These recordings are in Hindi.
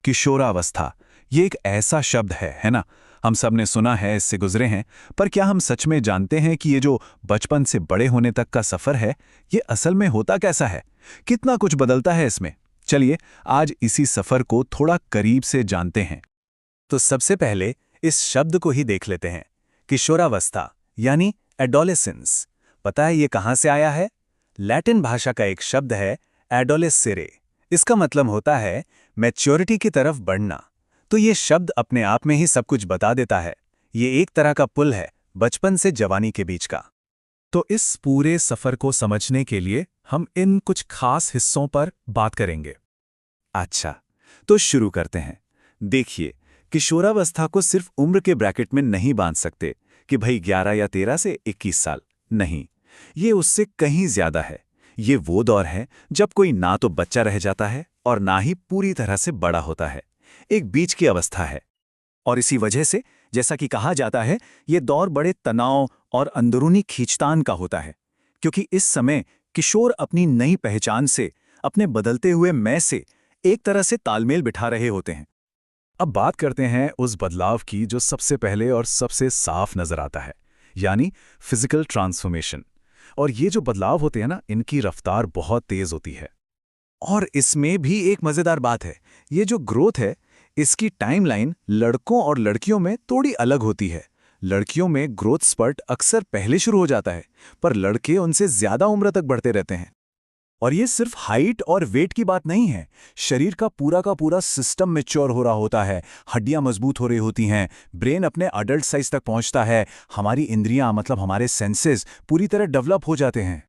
किशोरावस्था, ये एक ऐसा शब्द है ना? हम सब ने सुना है, इससे गुजरे हैं, पर क्या हम सच में जानते हैं कि ये जो बचपन से बड़े होने तक का सफ़र है, ये असल में होता कैसा है? कितना कुछ बदलता है इसमें? चलिए, आज इसी सफ़र को थोड़ा करीब से जानते हैं। तो सबसे पहले इस शब्द को ही देख लेते हैं। किशोरावस्था यानी एडोलेसेंस। पता है ये कहाँ से आया है? लैटिन भाषा का एक शब्द है एडोलेसेरे। इसका मतलब होता है मैच्योरिटी की तरफ बढ़ना। तो ये शब्द अपने आप में ही सब कुछ बता देता है। ये एक तरह का पुल है बचपन से जवानी के बीच का। तो इस पूरे सफ़र को समझने के लिए हम इन कुछ खास हिस्सों पर बात करेंगे। अच्छा, तो शुरू करते हैं। देखिए, किशोरावस्था को सिर्फ उम्र के ब्रैकेट में नहीं बांध सकते कि भाई 11 या 13 से 21 साल। नहीं, ये उससे कहीं ज्यादा है। ये वो दौर है जब कोई ना तो बच्चा रह जाता है और ना ही पूरी तरह से बड़ा होता है। एक बीच की अवस्था है। और इसी वजह से, जैसा कि कहा जाता है, ये दौर बड़े तनाव और अंदरूनी खींचतान का होता है, क्योंकि इस समय किशोर अपनी नई पहचान से, अपने बदलते हुए मैं से एक तरह से तालमेल बिठा रहे होते हैं। अब बात करते हैं उस बदलाव की जो सबसे पहले और सबसे साफ नजर आता है, यानी फिजिकल ट्रांसफॉर्मेशन। और ये जो बदलाव होते हैं ना, इनकी रफ्तार बहुत तेज होती है। और इसमें भी एक मजेदार बात है, ये जो ग्रोथ है, इसकी टाइमलाइन लड़कों और लड़कियों में थोड़ी अलग होती है। लड़कियों में ग्रोथ स्पर्ट अक्सर पहले शुरू हो जाता है, पर लड़के उनसे ज्यादा उम्र तक बढ़ते रहते हैं। और ये सिर्फ हाइट और वेट की बात नहीं है। शरीर का पूरा सिस्टम मैच्योर हो रहा होता है, हड्डियां मजबूत हो रही होती हैं, ब्रेन अपने अडल्ट साइज तक पहुंचता है, हमारी इंद्रियां मतलब हमारे सेंसेस पूरी तरह डेवलप हो जाते हैं।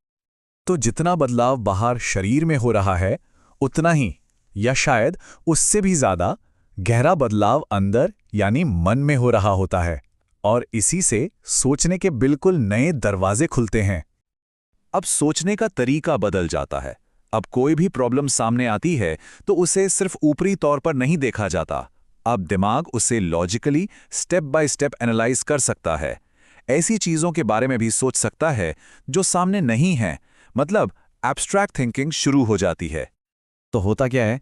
तो जितना बदलाव बाहर शरीर में हो रहा है, उतना ही या शायद उससे भी ज्यादा गहरा बदलाव अंदर यानी मन में हो रहा होता है। और इसी से सोचने के बिल्कुल नए दरवाजे खुलते हैं। अब सोचने का तरीका बदल जाता है। अब कोई भी प्रॉब्लम सामने आती है तो उसे सिर्फ ऊपरी तौर पर नहीं देखा जाता। अब दिमाग उसे logically step by step analyse कर सकता है। ऐसी चीजों के बारे में भी सोच सकता है जो सामने नहीं है। मतलब एब्स्ट्रैक्ट थिंकिंग शुरू हो जाती है। तो होता क्या है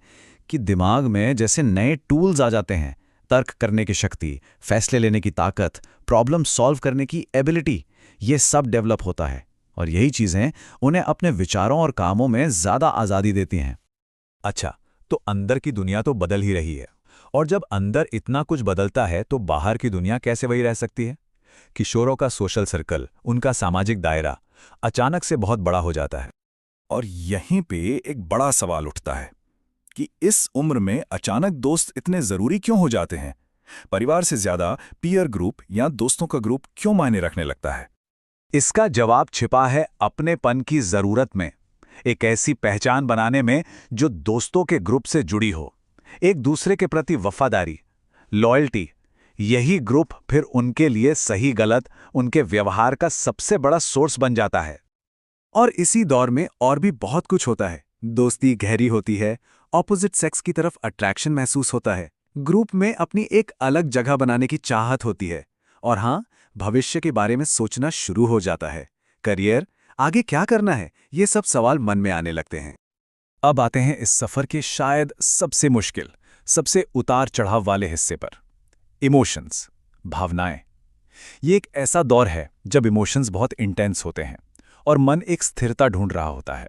कि दिमाग में जैसे नए टूल्स आ जाते हैं। तर्क करने की शक्ति, फैसले लेने की ताकत, प्रॉब्लम सॉल्व करने की एबिलिटी, ये सब डेवलप होता है। और यही चीजें उन्हें अपने विचारों और कामों में ज्यादा आजादी देती हैं। अच्छा, तो अंदर की दुनिया तो बदल ही रही है। और जब अंदर इतना कुछ बदलता है तो बाहर की दुनिया कैसे वही रह सकती है? किशोरों का सोशल सर्कल, उनका सामाजिक दायरा अचानक से बहुत बड़ा हो जाता है। और यहीं पे एक बड़ा सवाल उठता है कि इस उम्र में अचानक दोस्त इतने जरूरी क्यों हो जाते हैं? परिवार से ज्यादा पीयर ग्रुप या दोस्तों का ग्रुप क्यों मायने रखने लगता है? इसका जवाब छिपा है अपनेपन की जरूरत में। एक ऐसी पहचान बनाने में जो दोस्तों के ग्रुप से जुड़ी हो, एक दूसरे के प्रति वफादारी, लॉयल्टी। यही ग्रुप फिर उनके लिए सही गलत, उनके व्यवहार का सबसे बड़ा सोर्स बन जाता है। और इसी दौर में और भी बहुत कुछ होता है। दोस्ती गहरी होती है, ऑपोजिट सेक्स की तरफ अट्रैक्शन महसूस होता है, ग्रुप में अपनी एक अलग जगह बनाने की चाहत होती है, और हाँ, भविष्य के बारे में सोचना शुरू हो जाता है। करियर, आगे क्या करना है, ये सब सवाल मन में आने लगते हैं। अब आते हैं इस सफर के शायद सबसे मुश्किल, सबसे उतार चढ़ाव वाले हिस्से पर। इमोशंस, भावनाएं। ये एक ऐसा दौर है जब इमोशंस बहुत इंटेंस होते हैं और मन एक स्थिरता ढूंढ रहा होता है।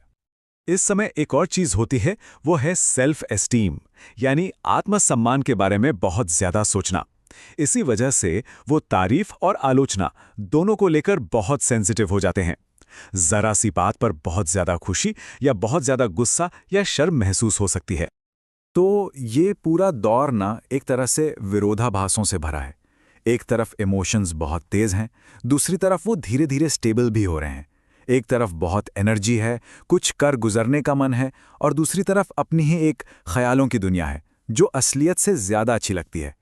इस समय एक और चीज होती है, वो है सेल्फ एस्टीम, यानी आत्मसम्मान के बारे में बहुत ज्यादा सोचना। इसी वजह से वो तारीफ और आलोचना दोनों को लेकर बहुत सेंसिटिव हो जाते हैं। जरा सी बात पर बहुत ज्यादा खुशी या बहुत ज्यादा गुस्सा या शर्म महसूस हो सकती है। तो ये पूरा दौर ना एक तरह से विरोधाभासों से भरा है। एक तरफ इमोशंस बहुत तेज हैं, दूसरी तरफ वो धीरे धीरे स्टेबल भी हो रहे हैं। एक तरफ बहुत एनर्जी है, कुछ कर गुजरने का मन है, और दूसरी तरफ अपनी ही एक ख्यालों की दुनिया है जो असलियत से ज्यादा अच्छी लगती है।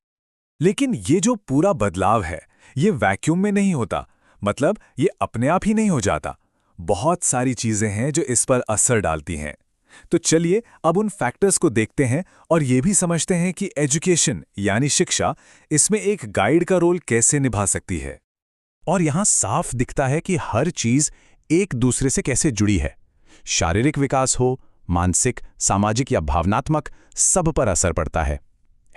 लेकिन ये जो पूरा बदलाव है, ये वैक्यूम में नहीं होता। मतलब ये अपने आप ही नहीं हो जाता। बहुत सारी चीजें हैं जो इस पर असर डालती हैं। तो चलिए अब उन फैक्टर्स को देखते हैं और ये भी समझते हैं कि एजुकेशन यानी शिक्षा इसमें एक गाइड का रोल कैसे निभा सकती है। और यहां साफ दिखता है कि हर चीज एक दूसरे से कैसे जुड़ी है। शारीरिक विकास हो, मानसिक, सामाजिक या भावनात्मक, सब पर असर पड़ता है।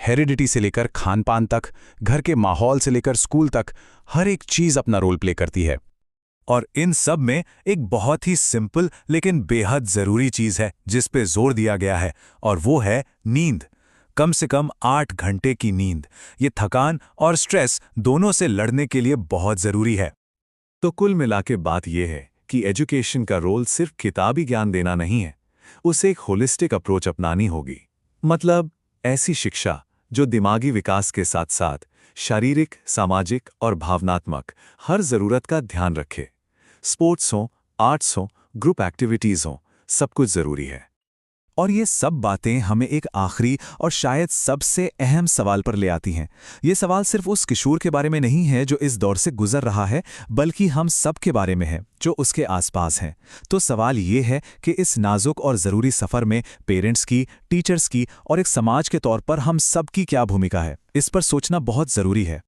हेरिडिटी से लेकर खान-पान तक, घर के माहौल से लेकर स्कूल तक, हर एक चीज अपना रोल प्ले करती है। और इन सब में एक बहुत ही सिंपल लेकिन बेहद जरूरी चीज है जिस पे जोर दिया गया है, और वो है नींद। कम से कम 8 घंटे की नींद। ये थकान और स्ट्रेस दोनों से लड़ने के लिए बहुत जरूरी है। तो कुल मिला के बात यह है कि एजुकेशन का रोल सिर्फ किताबी ज्ञान देना नहीं है, उसे एक होलिस्टिक अप्रोच अपनानी होगी। मतलब ऐसी शिक्षा जो दिमागी विकास के साथ साथ शारीरिक, सामाजिक और भावनात्मक हर जरूरत का ध्यान रखे। स्पोर्ट्स हो, आर्ट्स हो, ग्रुप एक्टिविटीज हो, सब कुछ जरूरी है। और ये सब बातें हमें एक आखिरी और शायद सबसे अहम सवाल पर ले आती हैं। ये सवाल सिर्फ उस किशोर के बारे में नहीं है जो इस दौर से गुजर रहा है, बल्कि हम सब के बारे में है जो उसके आसपास हैं। तो सवाल ये है कि इस नाजुक और ज़रूरी सफ़र में पेरेंट्स की, टीचर्स की और एक समाज के तौर पर हम सब की क्या भूमिका है। इस पर सोचना बहुत ज़रूरी है।